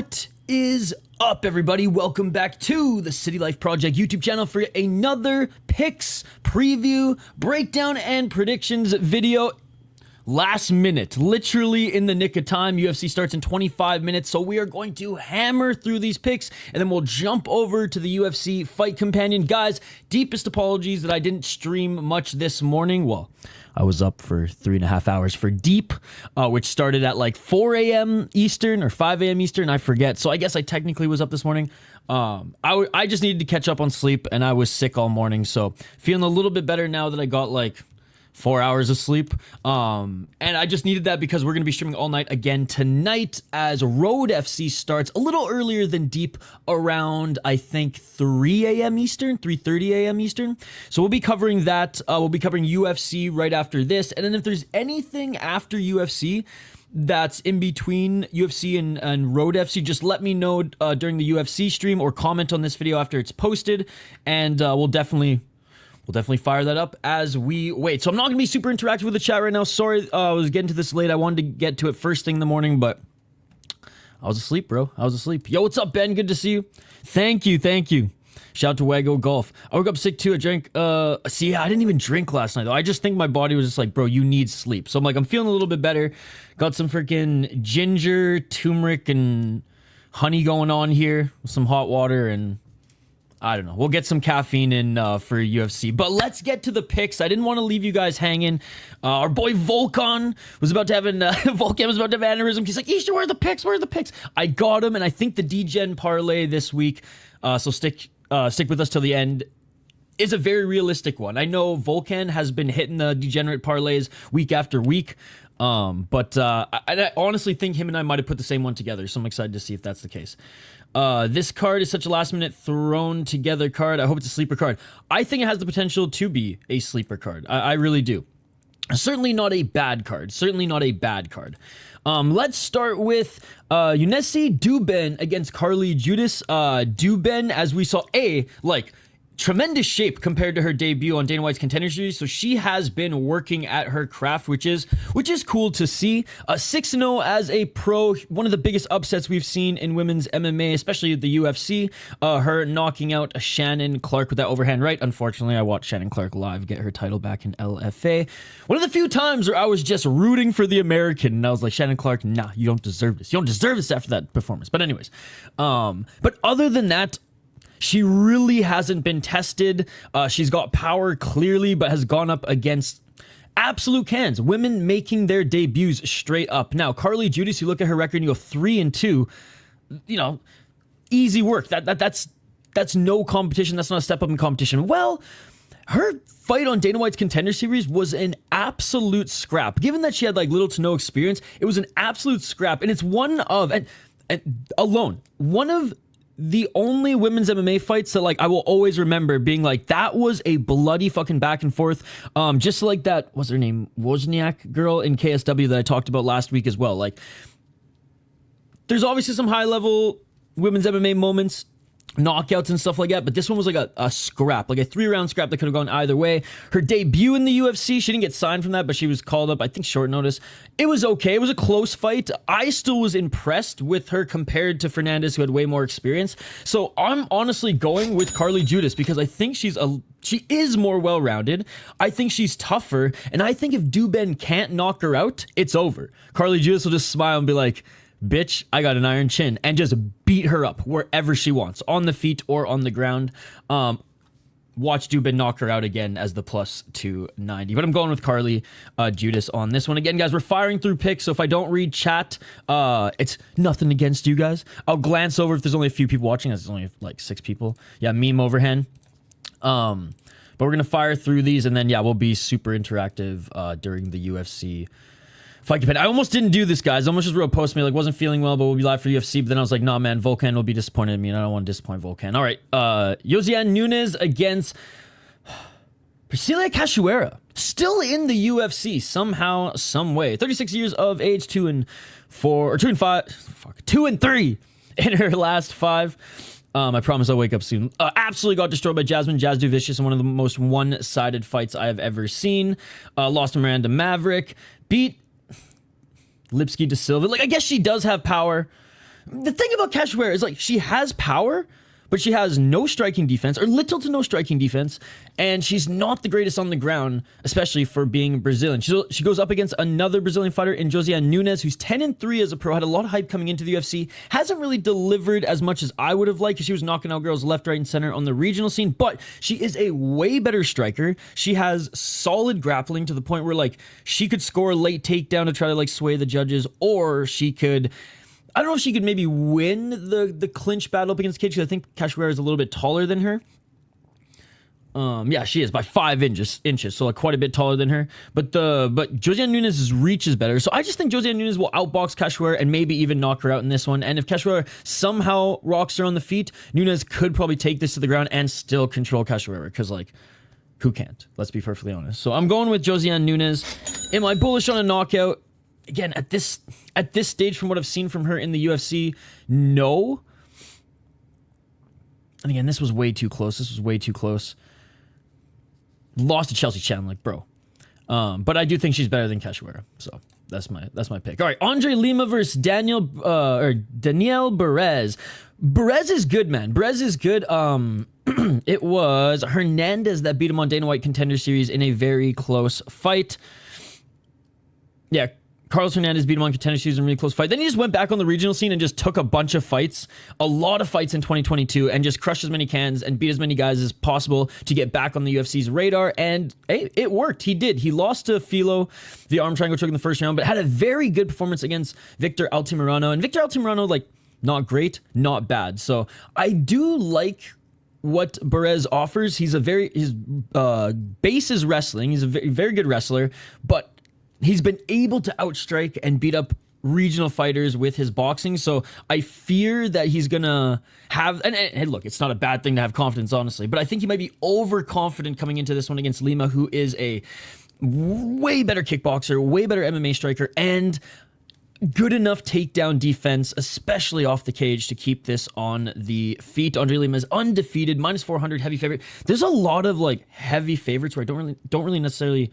What is up, everybody? Welcome back to the City Life Project YouTube channel for another picks, preview, breakdown, and predictions video. Last minute, literally in the nick of time. UFC starts in 25 minutes, so we are going to hammer through these picks, and then we'll jump over to the UFC Fight Companion. Guys, deepest apologies that I didn't stream much this morning. Well, I was up for 3.5 hours for Deep, which started at like 4 a.m. Eastern or 5 a.m. Eastern, I forget. So I guess I technically was up this morning. I just needed to catch up on sleep, and I was sick all morning, so feeling a little bit better now that I got like 4 hours of sleep. And I just needed that because we're going to be streaming all night again tonight as Road FC starts a little earlier than Deep, around I think 3 a.m. Eastern, 3:30 a.m. Eastern. So we'll be covering that. We'll be covering UFC right after this. And then if there's anything after UFC that's in between UFC and Road FC, just let me know during the UFC stream or comment on this video after it's posted, and we'll definitely fire that up as we wait. So I'm not going to be super interactive with the chat right now. Sorry, I was getting to this late. I wanted to get to it first thing in the morning, but I was asleep, bro. I was asleep. Yo, what's up, Ben? Good to see you. Thank you. Shout out to Wago Golf. I woke up sick too. I drank, I didn't even drink last night though. I just think my body was just like, bro, you need sleep. So I'm like, I'm feeling a little bit better. Got some freaking ginger, turmeric, and honey going on here with some hot water, and I don't know. We'll get some caffeine in for UFC. But let's get to the picks. I didn't want to leave you guys hanging. Our boy Volkan was about to have an Volkan was about to have an aneurysm. He's like, Isha, where are the picks? Where are the picks? I got him, and I think the D-Gen parlay this week, so stick with us till the end, is a very realistic one. I know Volkan has been hitting the degenerate parlays week after week, but I honestly think him and I might have put the same one together, so I'm excited to see if that's the case. This card is such a last-minute thrown together card. I hope it's a sleeper card. I think it has the potential to be a sleeper card. I really do. Certainly not a bad card. Let's start with Younessi Duben against Carly Judas. Duben, as we saw, tremendous shape compared to her debut on Dana White's Contender Series, so she has been working at her craft, which is cool to see. 6-0 as a pro, one of the biggest upsets we've seen in women's MMA, especially the UFC. Her knocking out Shannon Clark with that overhand right. Unfortunately, I watched Shannon Clark live get her title back in LFA. One of the few times where I was just rooting for the American, and I was like, Shannon Clark, nah, you don't deserve this. You don't deserve this after that performance. But anyways, but other than that, she really hasn't been tested. She's got power clearly, but has gone up against absolute cans. Women making their debuts straight up. Now, Carly Judas, you look at her record and you go 3-2. You know, easy work. That's no competition. That's not a step up in competition. Well, her fight on Dana White's Contender Series was an absolute scrap. Given that she had like little to no experience, it was an absolute scrap. And it's one of the only women's MMA fights that like I will always remember being like, that was a bloody fucking back and forth. Just like that, what's her name, Wozniak girl in KSW that I talked about last week as well. Like, there's obviously some high level women's MMA moments, knockouts and stuff like that, but this one was like a scrap, like a 3-round scrap that could have gone either way. Her debut in the UFC, she didn't get signed from that, but she was called up, I think, short notice. It was okay. It was a close fight. I still was impressed with her compared to Hernandez, who had way more experience. So I'm honestly going with Carly Judas because I think she is more well-rounded. I think she's tougher, and I think if Duben can't knock her out, it's over. Carly Judas will just smile and be like, bitch, I got an iron chin, and just beat her up wherever she wants, on the feet or on the ground. Watch Dubin knock her out again as the plus 290. But I'm going with Carly Judas on this one. Again, guys, we're firing through picks, so if I don't read chat, it's nothing against you guys. I'll glance over if there's only a few people watching. There's only like 6 people. Yeah, meme overhand. But we're going to fire through these, and then, yeah, we'll be super interactive during the UFC Fight Companion. I almost didn't do this, guys. I almost just wrote a post me, like, wasn't feeling well, but we'll be live for UFC. But then I was like, nah, man, Volkan will be disappointed in me, and I don't want to disappoint Volkan. All right, Josiane Nunes against Priscilla Cachoeira. Still in the UFC somehow, some way. 36 years of age, 2 and 3 in her last 5. I promise I'll wake up soon. Absolutely got destroyed by Jasmine Jasdu-Vicious in one of the most one-sided fights I have ever seen. Lost to Miranda Maverick. Beat Lipski da Silva. Like, I guess she does have power. The thing about Cachoeira is, like, she has power, but she has no striking defense, or little to no striking defense, and she's not the greatest on the ground, especially for being Brazilian. She goes up against another Brazilian fighter in Josiane Nunes, who's 10-3 as a pro, had a lot of hype coming into the UFC, hasn't really delivered as much as I would have liked, because she was knocking out girls left, right, and center on the regional scene, but she is a way better striker. She has solid grappling to the point where, like, she could score a late takedown to try to, like, sway the judges, or she could... I don't know if she could maybe win the clinch battle up against Cage, because I think Cachoeira is a little bit taller than her. Yeah, she is by 5 inches, so like quite a bit taller than her. But Josiane Nunes' reach is better, so I just think Josiane Nunes will outbox Cachoeira and maybe even knock her out in this one. And if Cachoeira somehow rocks her on the feet, Nunes could probably take this to the ground and still control Cachoeira, because, like, who can't? Let's be perfectly honest. So I'm going with Josiane Nunes. Am I bullish on a knockout? Again, at this stage, from what I've seen from her in the UFC, no. And again, this was way too close. Lost to Chelsea Chan, like, bro. But I do think she's better than Cachoeira, so that's my pick. All right, Andre Lima versus Daniel Perez. Perez is good, man. Perez is good. It was Hernandez that beat him on Dana White Contender Series in a very close fight. Yeah. Carlos Hernandez beat him on Contender Series in a really close fight. Then he just went back on the regional scene and just took a bunch of fights, a lot of fights in 2022, and just crushed as many cans and beat as many guys as possible to get back on the UFC's radar. And hey, it worked. He did. He lost to Filo, the arm triangle choke in the first round, but had a very good performance against Victor Altamirano. And Victor Altamirano, like, not great, not bad. So I do like what Perez offers. His base is wrestling. He's a very, very good wrestler, but he's been able to outstrike and beat up regional fighters with his boxing, so I fear that he's gonna have... And look, it's not a bad thing to have confidence, honestly, but I think he might be overconfident coming into this one against Lima, who is a way better kickboxer, way better MMA striker, and good enough takedown defense, especially off the cage, to keep this on the feet. Andre Lima is undefeated, -400, heavy favorite. There's a lot of, like, heavy favorites where I don't really necessarily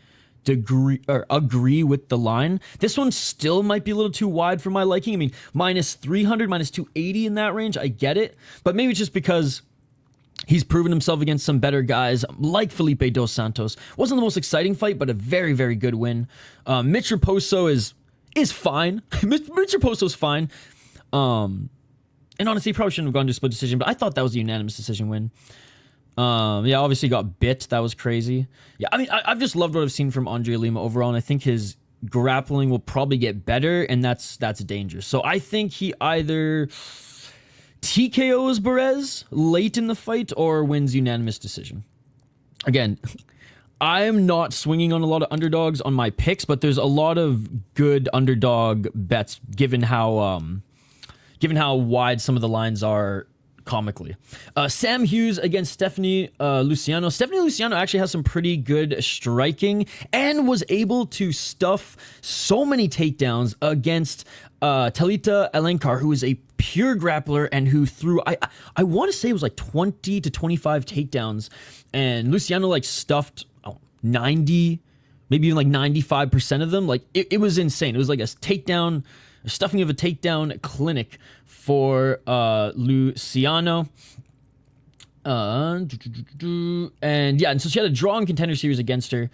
agree with the line. This one still might be a little too wide for my liking. I mean, -300, -280 in that range, I get it, but maybe it's just because he's proven himself against some better guys like Felipe Dos Santos. Wasn't the most exciting fight, but a very, very good win. Mitch Raposo is fine. Mitch Raposo's fine. And honestly, he probably shouldn't have gone to a split decision, but I thought that was a unanimous decision win. Yeah, obviously got bit. That was crazy. Yeah, I mean, I've just loved what I've seen from Andre Lima overall, and I think his grappling will probably get better, and that's dangerous. So I think he either TKOs Perez late in the fight or wins unanimous decision. Again, I'm not swinging on a lot of underdogs on my picks, but there's a lot of good underdog bets given how wide some of the lines are comically. Sam Hughes against Stephanie Luciano. Stephanie Luciano actually has some pretty good striking and was able to stuff so many takedowns against Talita Alenkar, who is a pure grappler and who threw, I want to say it was like 20 to 25 takedowns, and Luciano like stuffed 90, maybe even like 95% of them. Like it was insane. It was like a stuffing of a takedown clinic for Luciano. And yeah, and so she had a draw in Contender Series against her.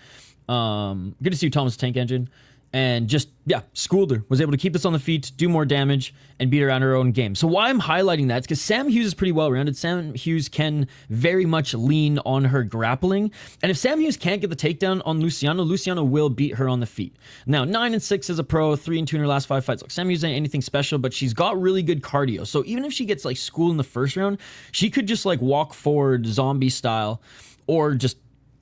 Good to see Thomas Tank Engine. And just, yeah, schooled her. Was able to keep this on the feet, do more damage, and beat her on her own game. So why I'm highlighting that is because Sam Hughes is pretty well-rounded. Sam Hughes can very much lean on her grappling. And if Sam Hughes can't get the takedown on Luciano, Luciano will beat her on the feet. Now, 9-6 as a pro, 3-2 in her last 5 fights. Look, Sam Hughes ain't anything special, but she's got really good cardio. So even if she gets, like, schooled in the first round, she could just, like, walk forward zombie style or just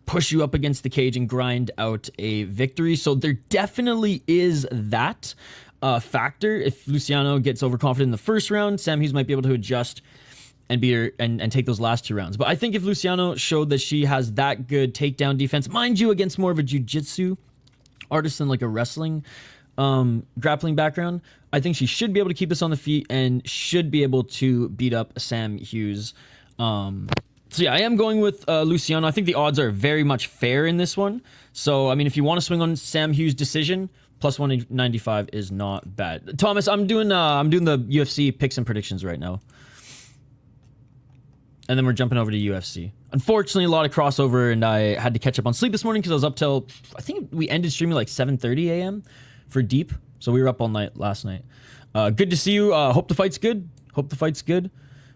push you up against the cage and grind out a victory. So there definitely is that factor. If Luciano gets overconfident in the first round, Sam Hughes might be able to adjust and beat her and take those last 2 rounds. But I think if Luciano showed that she has that good takedown defense, mind you, against more of a jiu-jitsu artist than like a wrestling grappling background, I think she should be able to keep this on the feet and should be able to beat up Sam Hughes. So yeah, I am going with Luciano. I think the odds are very much fair in this one. So, I mean, if you want to swing on Sam Hughes' decision, Plus 195 is not bad. Thomas, I'm doing the UFC picks and predictions right now. And then we're jumping over to UFC. Unfortunately, a lot of crossover, and I had to catch up on sleep this morning because I was up till, I think we ended streaming like 7:30 a.m. for Deep. So we were up all night last night. Good to see you. Hope the fight's good.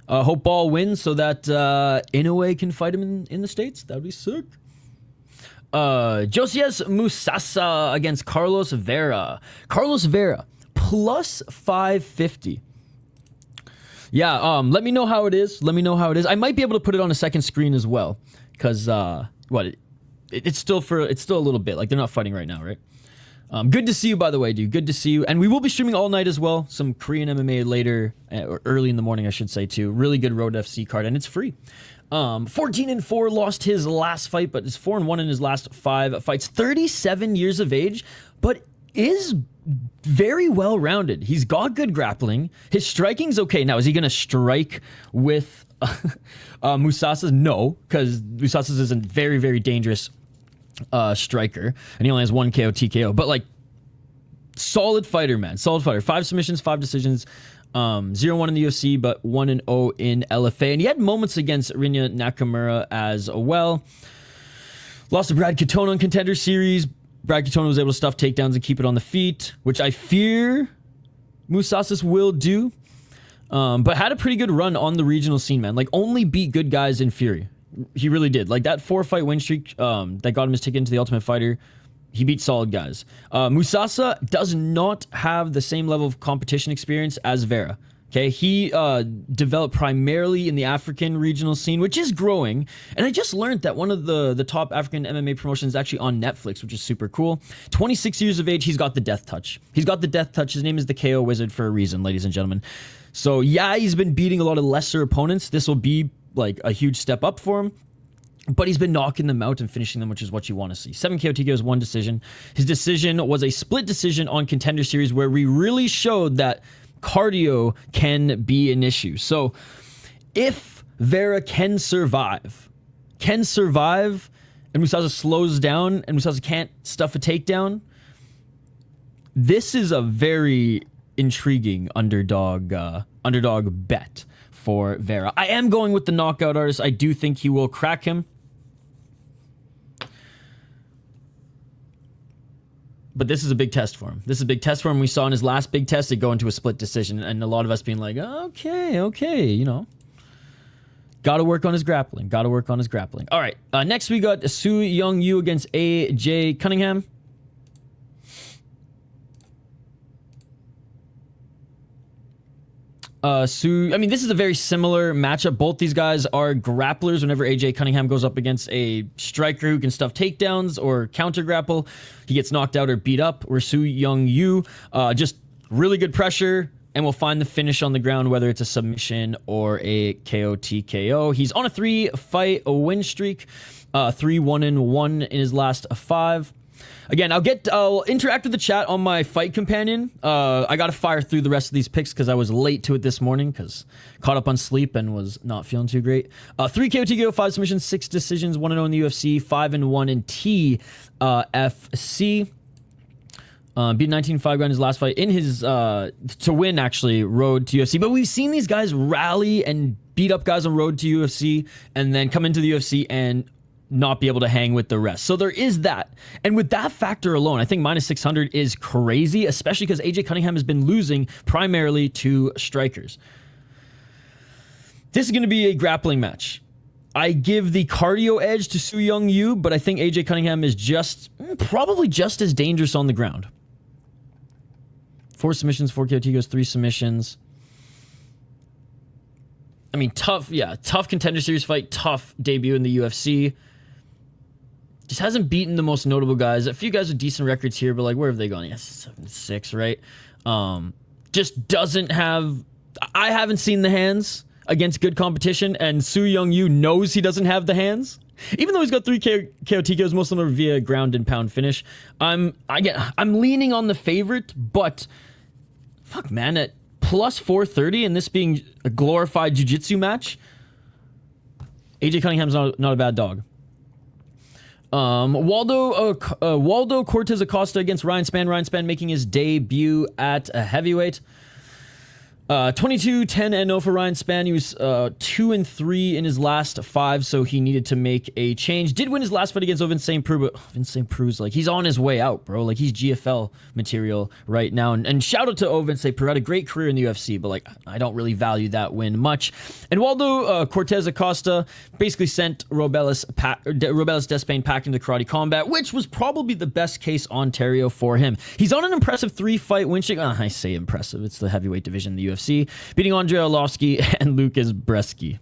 Hope Ball wins so that Inoue can fight him in the States. That would be sick. Josias Musasa against Carlos Vera. Carlos Vera, plus 550. Yeah, let me know how it is. I might be able to put it on a second screen as well. Because, it's still a little bit. Like, they're not fighting right now, right? Good to see you, by the way, dude. Good to see you. And we will be streaming all night as well. Some Korean MMA later, or early in the morning, I should say, too. Really good Road FC card, and it's free. 14-4, lost his last fight, but is 4-1 in his last 5 fights. 37 years of age, but is very well-rounded. He's got good grappling. His striking's okay. Now, is he going to strike with Musasa's? No, because Musasa's is a very, very dangerous striker, and he only has 1 KO TKO. But, like, solid fighter, man. Solid fighter. 5 submissions, 5 decisions. 0-1 in the UFC, but 1-0 in LFA. And he had moments against Rinya Nakamura as well. Lost to Brad Katona in Contender Series. Brad Katona was able to stuff takedowns and keep it on the feet, which I fear Musasas will do. But had a pretty good run on the regional scene, man. Like, only beat good guys in Fury. He really did. Like, that 4-fight win streak that got him his ticket into the Ultimate Fighter, he beat solid guys. Musasa does not have the same level of competition experience as Vera. Okay, he developed primarily in the African regional scene, which is growing. And I just learned that one of the top African MMA promotions is actually on Netflix, which is super cool. 26 years of age, he's got the death touch. His name is the KO Wizard for a reason, ladies and gentlemen. So yeah, he's been beating a lot of lesser opponents. This will be like a huge step up for him. But he's been knocking them out and finishing them, which is what you want to see. 7 KO TKOs, 1 decision. His decision was a split decision on Contender Series where we really showed that cardio can be an issue. So if Vera can survive, and Musasa slows down and Musasa can't stuff a takedown, this is a very intriguing underdog bet for Vera. I am going with the knockout artist. I do think he will crack him. But this is a big test for him. We saw in his last big test it go into a split decision, and a lot of us being like, okay, you know. Got to work on his grappling. All right, next we got Seung Yu against AJ Cunningham. This is a very similar matchup. Both these guys are grapplers. Whenever AJ Cunningham goes up against a striker who can stuff takedowns or counter grapple, he gets knocked out or beat up. Where Seung Yu, just really good pressure and will find the finish on the ground, whether it's a submission or a KO TKO. He's on a 3-fight win streak, 3-1-1 in his last 5. Again, I'll interact with the chat on my fight companion. I got to fire through the rest of these picks because I was late to it this morning because caught up on sleep and was not feeling too great. 3 KO TKO, 5 submissions, 6 decisions, 1-0 in the UFC, 5-1 in TFC. Beat 19-5 guy in his last fight in his to win actually road to UFC. But we've seen these guys rally and beat up guys on road to UFC and then come into the UFC and not be able to hang with the rest. So there is that. And with that factor alone, I think minus 600 is crazy, especially because AJ Cunningham has been losing primarily to strikers. This is going to be a grappling match. I give the cardio edge to Seung Yu, but I think AJ Cunningham is probably just as dangerous on the ground. 4 submissions, 4 KO TKOs, 3 submissions. I mean, tough Contender Series fight, tough debut in the UFC. Just hasn't beaten the most notable guys. A few guys with decent records here, but like, where have they gone? Yes, 7-6, right? Just doesn't have... I haven't seen the hands against good competition, and Seung Yu knows he doesn't have the hands. Even though he's got 3 KO TKOs, most of them are via ground and pound finish. I'm leaning on the favorite, but... Fuck, man, at plus 430 and this being a glorified jiu-jitsu match, AJ Cunningham's not a bad dog. Waldo Cortes-Acosta against Ryan Spann. Ryan Spann making his debut at a heavyweight. 22-10-0 for Ryan Spann. He was 2-3 in his last 5, so he needed to make a change. Did win his last fight against Vincent Preux, but Vincent Preux's like, he's on his way out, bro. Like, he's GFL material right now. And shout out to Vincent Preux, had a great career in the UFC, but like, I don't really value that win much. And Waldo Cortes-Acosta basically sent Robelis Despain packing to karate combat, which was probably the best case Ontario for him. He's on an impressive 3-fight win streak. I say impressive. It's the heavyweight division in the UFC. Beating Andrei Arlovsky and Lucas Bresky.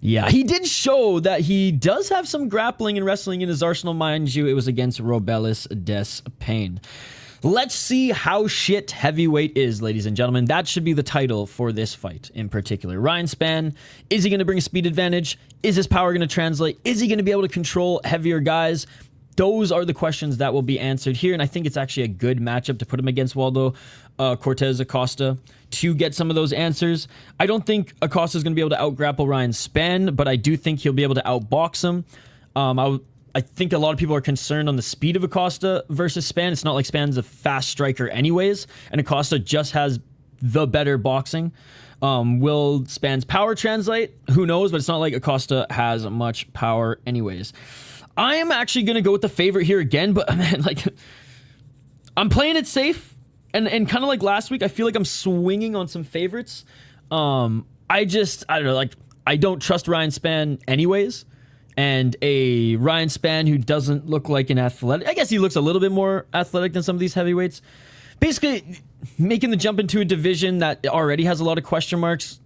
Yeah, he did show that he does have some grappling and wrestling in his arsenal, mind you. It was against Robelis Despain. Let's see how shit heavyweight is, ladies and gentlemen. That should be the title for this fight in particular. Ryan Spann, is he going to bring a speed advantage? Is his power going to translate? Is he going to be able to control heavier guys? Those are the questions that will be answered here, and I think it's actually a good matchup to put him against Waldo Cortes-Acosta to get some of those answers. I don't think Acosta is going to be able to out-grapple Ryan Spann, but I do think he'll be able to outbox him. I think a lot of people are concerned on the speed of Acosta versus Spann. It's not like Spann's a fast striker anyways, and Acosta just has the better boxing. Will Spann's power translate? Who knows, but it's not like Acosta has much power anyways. I am actually going to go with the favorite here again, but man, like, I'm playing it safe, and kind of like last week, I feel like I'm swinging on some favorites. I don't know, like, I don't trust Ryan Spann anyways, and a Ryan Spann who doesn't look like an athletic, I guess he looks a little bit more athletic than some of these heavyweights, basically making the jump into a division that already has a lot of question marks.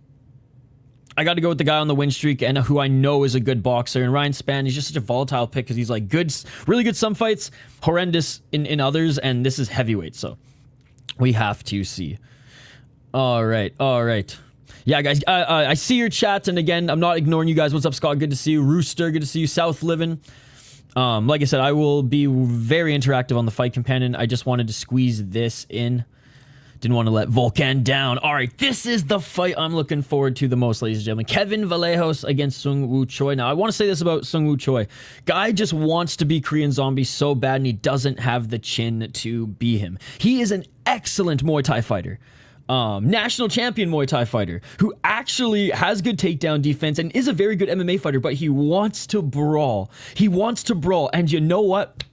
I got to go with the guy on the win streak and who I know is a good boxer. And Ryan Spann, he's just such a volatile pick because he's like good, really good some fights, horrendous in others, and this is heavyweight, so we have to see. All right. Yeah, guys, I see your chats, and again, I'm not ignoring you guys. What's up, Scott? Good to see you. Rooster, good to see you. South Living. Like I said, I will be very interactive on the Fight Companion. I just wanted to squeeze this in. Didn't want to let Volkan down. All right, this is the fight I'm looking forward to the most, ladies and gentlemen. Kevin Vallejos against Seung Woo Choi. Now, I want to say this about Seung Woo Choi. Guy just wants to be Korean Zombie so bad, and he doesn't have the chin to be him. He is an excellent Muay Thai fighter. National champion Muay Thai fighter who actually has good takedown defense and is a very good MMA fighter, but he wants to brawl. He wants to brawl, and you know what?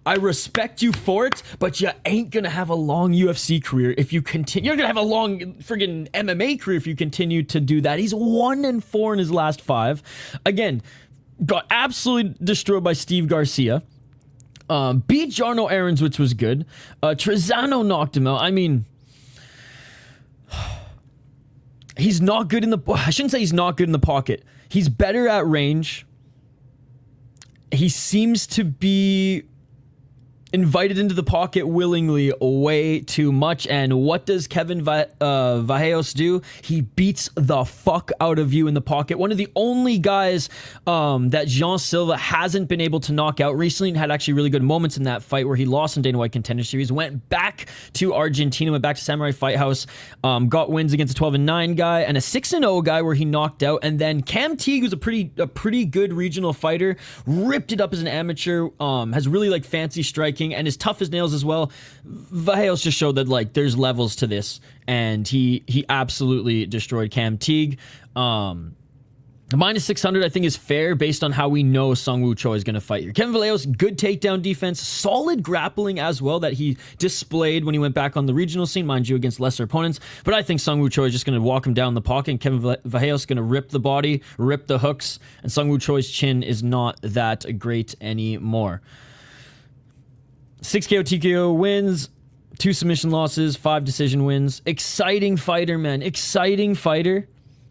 I respect you for it, but you ain't gonna have a long UFC career if you continue. You're gonna have a long friggin' MMA career if you continue to do that. He's 1-4 in his last 5. Again, got absolutely destroyed by Steve Garcia. Beat Jarno Aarons, which was good. Trezano knocked him out. I mean, he's not good in the... I shouldn't say he's not good in the pocket. He's better at range. He seems to be invited into the pocket willingly way too much. And what does Kevin Vallejos do? He beats the fuck out of you in the pocket. One of the only guys that Jean Silva hasn't been able to knock out recently, and had actually really good moments in that fight where he lost in Dana White Contender Series, went back to Argentina, went back to Samurai Fight House, got wins against a 12-9 guy and a 6-0 guy where he knocked out. And then Cam Teague, who's a pretty good regional fighter, ripped it up as an amateur, has really like fancy striking and is tough as nails as well. Vallejos just showed that like there's levels to this, and he absolutely destroyed Cam Teague. Minus 600 I think is fair based on how we know Seung Woo Choi is going to fight here. Kevin Vallejos, good takedown defense, solid grappling as well that he displayed when he went back on the regional scene, mind you, against lesser opponents. But I think Seung Woo Choi is just going to walk him down the pocket, and Kevin Vallejos is going to rip the body, rip the hooks, and Seung Woo Choi's chin is not that great anymore. 6 KO TKO wins, 2 submission losses, 5 decision wins. Exciting fighter, man. Exciting fighter.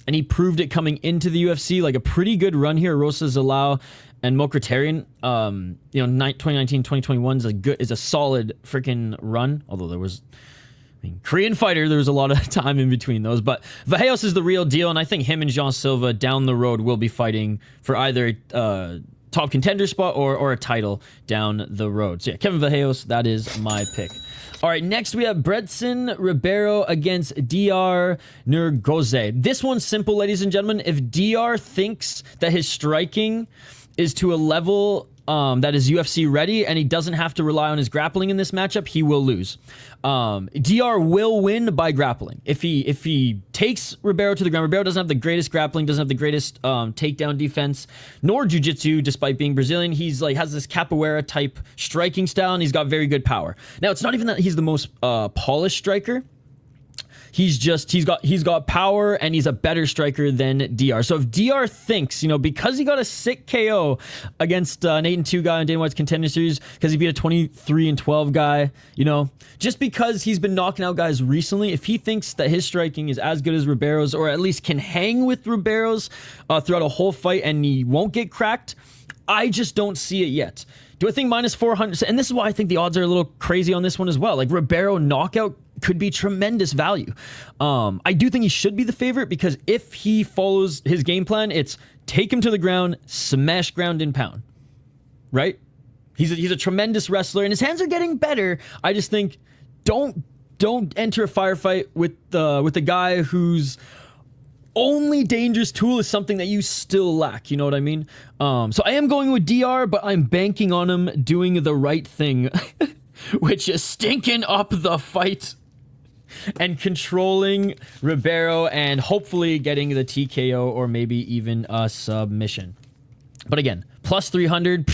And he proved it coming into the UFC. Like a pretty good run here. Rosa Zalao and Mokritarian. 2019, 2021 is a solid freaking run. Although there was, Korean fighter, there was a lot of time in between those. But Vallejos is the real deal. And I think him and Jean Silva down the road will be fighting for either top contender spot or a title down the road. So yeah, Kevin Vallejos, that is my pick. All right, next we have Brendson Ribeiro against Diyar Nurgozhay. This one's simple, ladies and gentlemen. If Diyar thinks that his striking is to a level that is UFC ready, and he doesn't have to rely on his grappling in this matchup, he will lose. Diyar will win by grappling. If he takes Ribeiro to the ground, Ribeiro doesn't have the greatest grappling, doesn't have the greatest takedown defense, nor jiu-jitsu, despite being Brazilian. He's like has this capoeira type striking style, and he's got very good power. Now, it's not even that he's the most polished striker. He's got power, and he's a better striker than Diyar. So if Diyar thinks, because he got a sick KO against an 8-2 guy in Dana White's Contender Series, because he beat a 23-12 guy, just because he's been knocking out guys recently, if he thinks that his striking is as good as Ribeiro's, or at least can hang with Ribeiro's throughout a whole fight and he won't get cracked, I just don't see it yet. Do I think minus 400? And this is why I think the odds are a little crazy on this one as well. Like, Ribeiro knockout could be tremendous value. I do think he should be the favorite, because if he follows his game plan, it's take him to the ground, smash ground and pound. Right? He's a tremendous wrestler, and his hands are getting better. I just think don't enter a firefight with the guy whose only dangerous tool is something that you still lack. You know what I mean? So I am going with Diyar, but I'm banking on him doing the right thing, which is stinking up the fight and controlling Ribeiro and hopefully getting the TKO or maybe even a submission. But again, plus 300,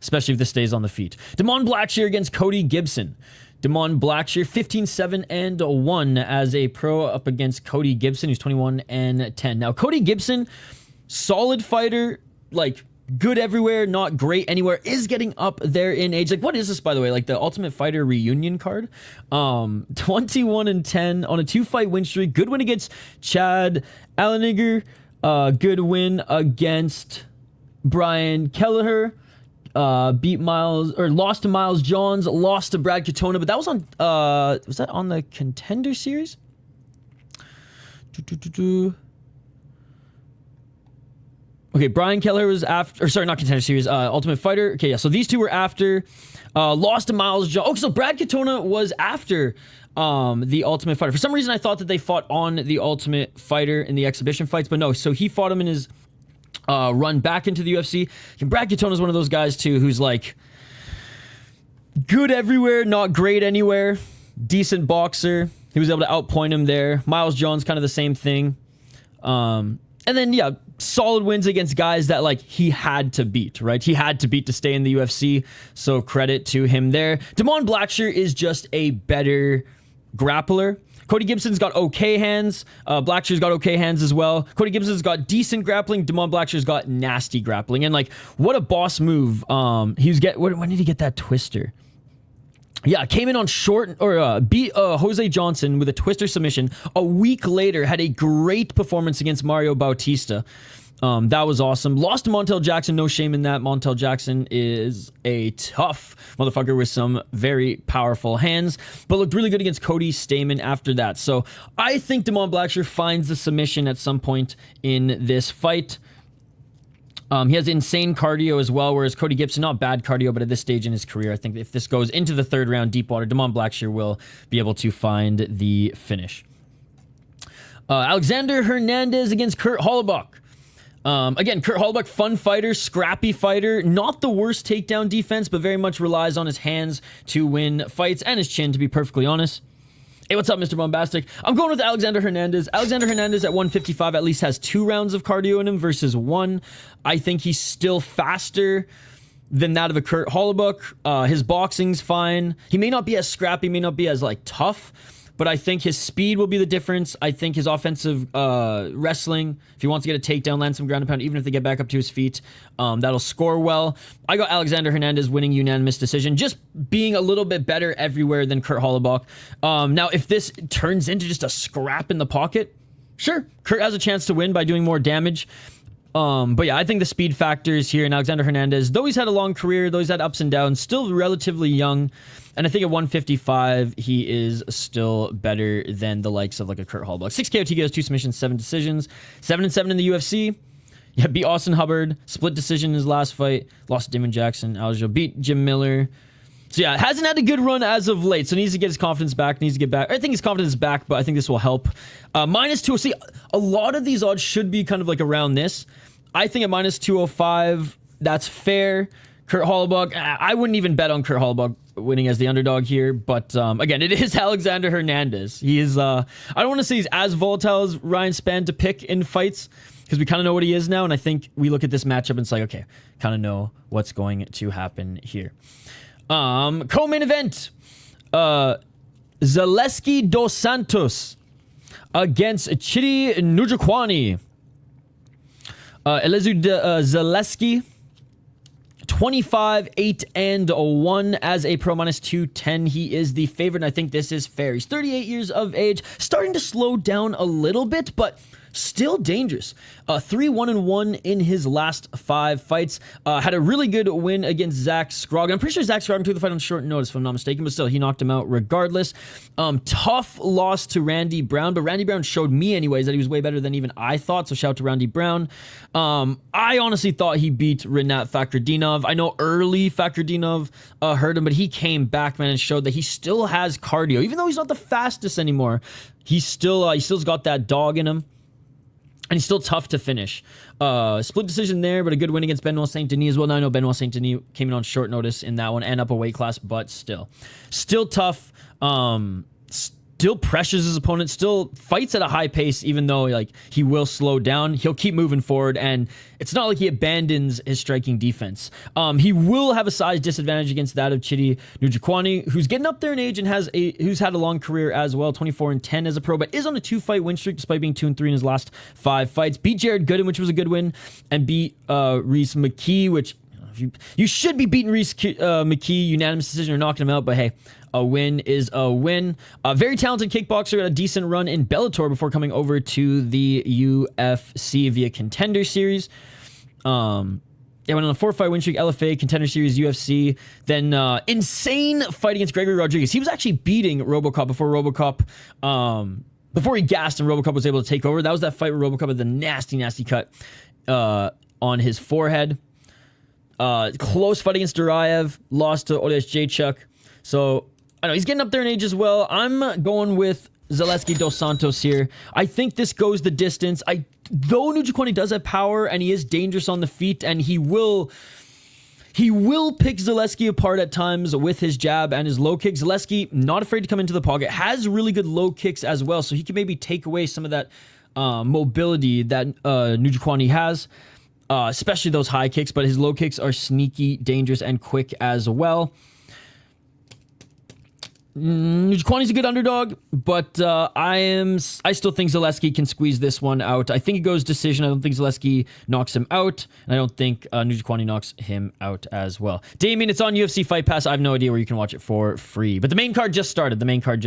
especially if this stays on the feet. Blackshear against Cody Gibson. Blackshear 15-7-1 as a pro up against Cody Gibson, who's 21-10. Now, Cody Gibson, solid fighter, like good everywhere, not great anywhere, is getting up there in age. Like, what is this, by the way? Like the Ultimate Fighter reunion card? 21-10 on a 2-fight win streak. Good win against Chad Alleniger. Good win against Brian Kelleher. Lost to Miles Johns, lost to Brad Katona, but that was on, was that on the Contender Series? Okay, Brian Kelleher was after, or sorry, not Contender Series, Ultimate Fighter. Okay, yeah, so these two were after, lost to Miles Johns. Oh, so Brad Katona was after the Ultimate Fighter. For some reason, I thought that they fought on the Ultimate Fighter in the exhibition fights, but no, so he fought him in his run back into the UFC. And Brad Katona is one of those guys too who's like good everywhere, not great anywhere. Decent boxer. He was able to outpoint him there. Miles Johns, kind of the same thing. And then yeah, solid wins against guys that like he had to beat, right? He had to beat to stay in the UFC. So credit to him there. Blackshear is just a better grappler. Cody Gibson's got okay hands. Blackshear's got okay hands as well. Cody Gibson's got decent grappling. Blackshear's got nasty grappling. And like, what a boss move. When did he get that twister? Yeah, came in on short, or beat Jose Johnson with a twister submission. A week later, had a great performance against Mario Bautista. That was awesome. Lost to Montel Jackson. No shame in that. Montel Jackson is a tough motherfucker with some very powerful hands, but looked really good against Cody Stamen after that. So I think Blackshear finds the submission at some point in this fight. He has insane cardio as well, whereas Cody Gibson, not bad cardio, but at this stage in his career, I think if this goes into the third round deep water, Blackshear will be able to find the finish. Alexander Hernandez against Kurt Holobaugh. Again, Kurt Holobaugh, fun fighter, scrappy fighter, not the worst takedown defense, but very much relies on his hands to win fights, and his chin, to be perfectly honest. Hey, what's up, Mr. Bombastic? I'm going with Alexander Hernandez. Alexander Hernandez at 155 at least has 2 rounds of cardio in him versus 1. I think he's still faster than that of a Kurt Holobaugh. His boxing's fine. He may not be as scrappy, may not be as like tough, but I think his speed will be the difference. I think his offensive wrestling, if he wants to get a takedown, land some ground and pound, even if they get back up to his feet, that'll score well. I got Alexander Hernandez winning unanimous decision, just being a little bit better everywhere than Kurt Holobaugh. Now, if this turns into just a scrap in the pocket, sure, Kurt has a chance to win by doing more damage. But yeah, I think the speed factor is here in Alexander Hernandez. Though he's had a long career, though he's had ups and downs, still relatively young. And I think at 155, he is still better than the likes of like a Kurt Holobaugh. 6 KO TKOs, 2 submissions, 7 decisions. 7-7 in the UFC. Yeah, beat Austin Hubbard. Split decision in his last fight. Lost to Damon Jackson. Aljo beat Jim Miller. So yeah, hasn't had a good run as of late. So needs to get his confidence back. Needs to get back. I think his confidence is back, but I think this will help. Minus 2. See, a lot of these odds should be kind of like around this. I think at minus 205, That's fair. Kurt Holobaugh, I wouldn't even bet on Kurt Holobaugh winning as the underdog here, but again, it is Alexander Hernandez. He is, I don't want to say he's as volatile as Ryan Spann to pick in fights, because we kind of know what he is now, and I think we look at this matchup and it's like, okay, kind of know what's going to happen here. Co-main event, Zaleski dos Santos against Chidi Njokuani. Elizeu Zaleski, 25, 8, and 1 as a pro, minus 210. He is the favorite, and I think this is fair. He's 38 years of age, starting to slow down a little bit, but still dangerous. 3-1-1 in his last 5 fights. Had a really good win against Zach Scroggin. I'm pretty sure Zach Scroggin took the fight on short notice, if I'm not mistaken, but still, he knocked him out regardless. Tough loss to Randy Brown, but Randy Brown showed me anyways that he was way better than even I thought, so shout out to Randy Brown. I honestly thought he beat Rinat Fakhretdinov. I know early Fakhretdinov hurt him, but he came back, man, and showed that he still has cardio. Even though he's not the fastest anymore, he's still's got that dog in him. And he's still tough to finish. Split decision there, but a good win against Benoit Saint Denis as well. Now I know Benoit Saint Denis came in on short notice in that one and up a weight class, but still tough. Still pressures his opponent, still fights at a high pace, even though like he will slow down. He'll keep moving forward, and it's not like he abandons his striking defense. He will have a size disadvantage against that of Chidi Njokuani, who's getting up there in age and who's had a long career as well, 24-10 as a pro, but is on a 2-fight win streak despite being 2-3 in his last 5 fights. Beat Jared Gooden, which was a good win, and beat Reese McKee, which you should be beating Reese McKee, unanimous decision or knocking him out, but hey, a win is a win. A very talented kickboxer, had a decent run in Bellator before coming over to the UFC via Contender Series. Went on a 4-fight win streak, LFA, Contender Series, UFC. Then insane fight against Gregory Rodriguez. He was actually beating RoboCop before he gassed and RoboCop was able to take over. That was that fight where RoboCop had the nasty cut on his forehead. Close fight against Duraev, lost to Oleś Jacek. So I know he's getting up there in age as well. I'm going with Zaleski dos Santos here. I think this goes the distance. Though Njokuani does have power and he is dangerous on the feet, and he will pick Zaleski apart at times with his jab and his low kick. Zaleski, not afraid to come into the pocket, has really good low kicks as well, so he can maybe take away some of that mobility that Njokuani has. Especially those high kicks, but his low kicks are sneaky, dangerous, and quick as well. Njokuani's a good underdog, but I still think Zaleski can squeeze this one out. I think it goes decision. I don't think Zaleski knocks him out, and I don't think Njokuani knocks him out as well. Damien, it's on UFC Fight Pass. I have no idea where you can watch it for free, but the main card just started. Marvin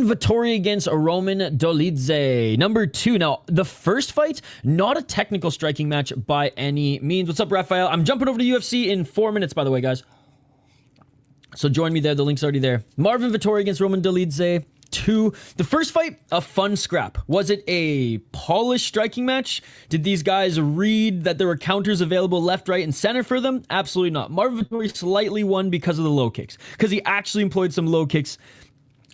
Vettori against Roman Dolidze, number 2. Now, the first fight, not a technical striking match by any means. What's up, Raphael? I'm jumping over to UFC in 4 minutes, by the way, guys. So join me there. The link's already there. Marvin Vettori against Roman Dolidze 2. The first fight, a fun scrap. Was it a polished striking match? Did these guys read that there were counters available left, right, and center for them? Absolutely not. Marvin Vettori slightly won because of the low kicks. Because he actually employed some low kicks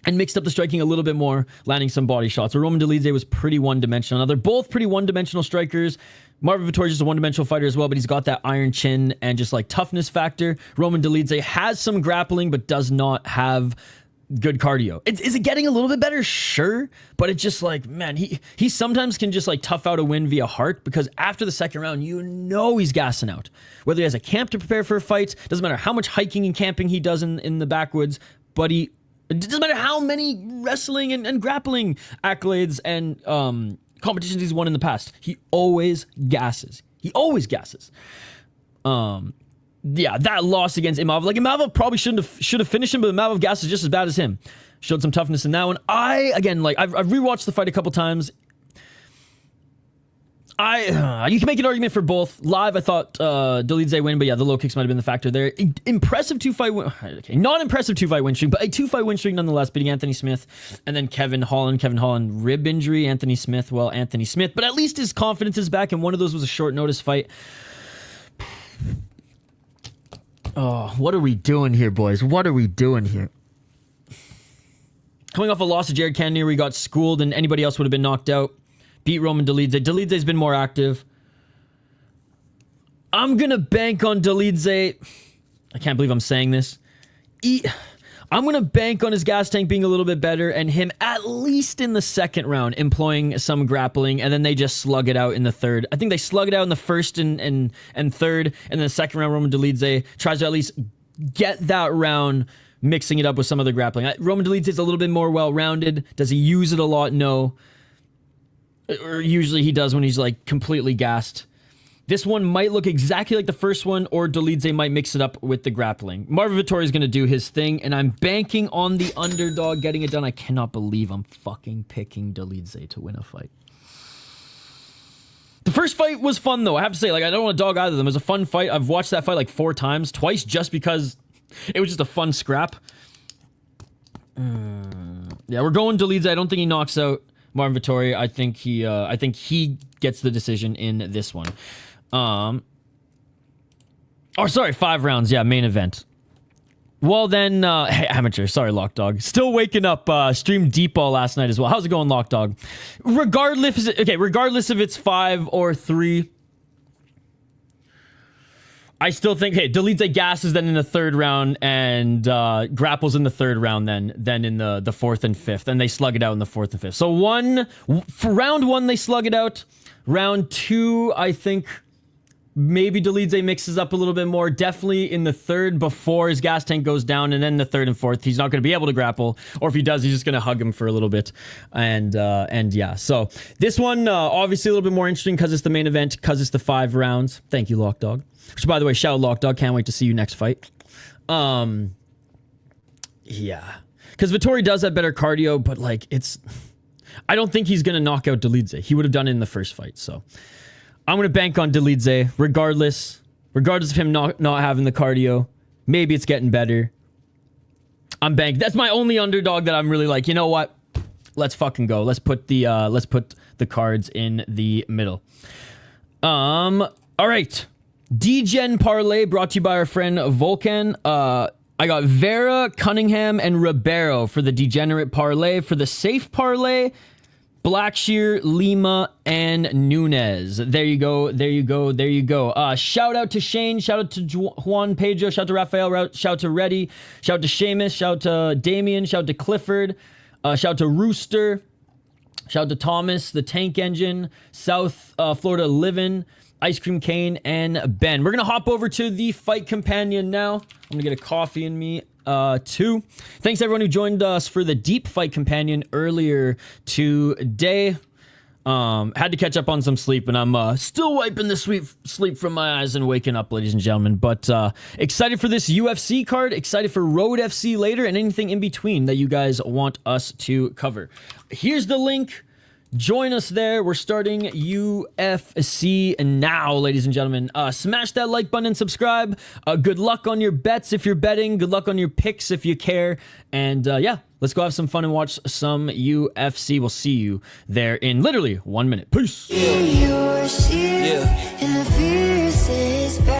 and mixed up the striking a little bit more, landing some body shots. Roman Dolidze was pretty one-dimensional. Now, they're both pretty one-dimensional strikers. Marvin Vettori is just a one-dimensional fighter as well, but he's got that iron chin and just like toughness factor. Roman Dolidze has some grappling, but does not have good cardio. Is it getting a little bit better? Sure, but it's just like, man, he sometimes can just like tough out a win via heart, because after the second round, you know he's gassing out. Whether he has a camp to prepare for a fight, doesn't matter how much hiking and camping he does in the backwoods, but it doesn't matter how many wrestling and grappling accolades and competitions he's won in the past. He always gasses. Yeah, that loss against Imavov. Like, Imavov probably should have finished him, but Imavov gasses just as bad as him. Showed some toughness in that one. I've rewatched the fight a couple times. You can make an argument for both. Live, I thought Dolidze win, but yeah, the low kicks might have been the factor there. Impressive 2-fight win. Okay, not impressive 2-fight win streak, but a 2-fight win streak nonetheless, beating Anthony Smith and then Kevin Holland. Kevin Holland, rib injury. Anthony Smith, but at least his confidence is back, and one of those was a short notice fight. Oh, what are we doing here, boys? What are we doing here? Coming off a loss to Jared Cannonier, where he got schooled and anybody else would have been knocked out. Beat Roman Dolidze. Dolidze's been more active. I'm going to bank on Dolidze. I can't believe I'm saying this. I'm going to bank on his gas tank being a little bit better and him at least in the second round employing some grappling, and then they just slug it out in the third. I think they slug it out in the first and third, and then the second round Roman Dolidze tries to at least get that round mixing it up with some other grappling. Roman Dolidze is a little bit more well-rounded. Does he use it a lot? No. Or usually he does when he's like completely gassed. This one might look exactly like the first one, or Dolidze might mix it up with the grappling. Marvin Vettori is going to do his thing, and I'm banking on the underdog getting it done. I cannot believe I'm fucking picking Dolidze to win a fight. The first fight was fun, though. I have to say, like, I don't want to dog either of them. It was a fun fight. I've watched that fight like 4 times, twice just because it was just a fun scrap. Yeah, we're going Dolidze. I don't think he knocks out Marvin Vettori. I think he gets the decision in this one. Oh, sorry, 5 rounds. Yeah, main event. Well then, hey, amateur. Sorry, Lockdog. Still waking up. Streamed deep ball last night as well. How's it going, Lockdog? Regardless if it's 5 or 3, I still think, hey, Dolidze gasses then in the third round and grapples in the third round then in the fourth and fifth, and they slug it out in the fourth and fifth. So for round 1 they slug it out. Round 2, I think maybe Dolidze mixes up a little bit more. Definitely in the third before his gas tank goes down, and then the third and fourth, he's not going to be able to grapple. Or if he does, he's just going to hug him for a little bit. And yeah, so this one, obviously a little bit more interesting because it's the main event, because it's the 5 rounds. Thank you, Lockdog. Which, by the way, shout out Lockdog. Can't wait to see you next fight. Yeah. Because Vettori does have better cardio, but like I don't think he's going to knock out Dolidze. He would have done it in the first fight, so I'm going to bank on Dolidze, regardless of him not having the cardio. Maybe it's getting better. I'm banking. That's my only underdog that I'm really like, you know what? Let's fucking go. Let's put the cards in the middle. All right. D-Gen Parlay brought to you by our friend Volcan. I got Vera, Cunningham, and Ribeiro for the Degenerate Parlay. For the Safe Parlay, Blackshear, Lima, and Nunez. There you go. There you go. There you go. Shout out to Shane. Shout out to Juan Pedro. Shout out to Rafael. Shout out to Reddy. Shout out to Seamus. Shout out to Damien. Shout out to Clifford. Shout out to Rooster. Shout out to Thomas, the Tank Engine, South Florida Livin', Ice Cream Cane, and Ben. We're going to hop over to the Fight Companion now. I'm going to get a coffee in me, too. Thanks, everyone who joined us for the Deep Fight Companion earlier today. Had to catch up on some sleep, and I'm still wiping the sleep from my eyes and waking up, ladies and gentlemen. But excited for this UFC card, excited for Road FC later, and anything in between that you guys want us to cover. Here's the link. Join us there. We're starting UFC now, ladies and gentlemen. Smash that like button and subscribe. Good luck on your bets if you're betting. Good luck on your picks if you care. And yeah, let's go have some fun and watch some UFC. We'll see you there in literally 1 minute. Peace. Yeah.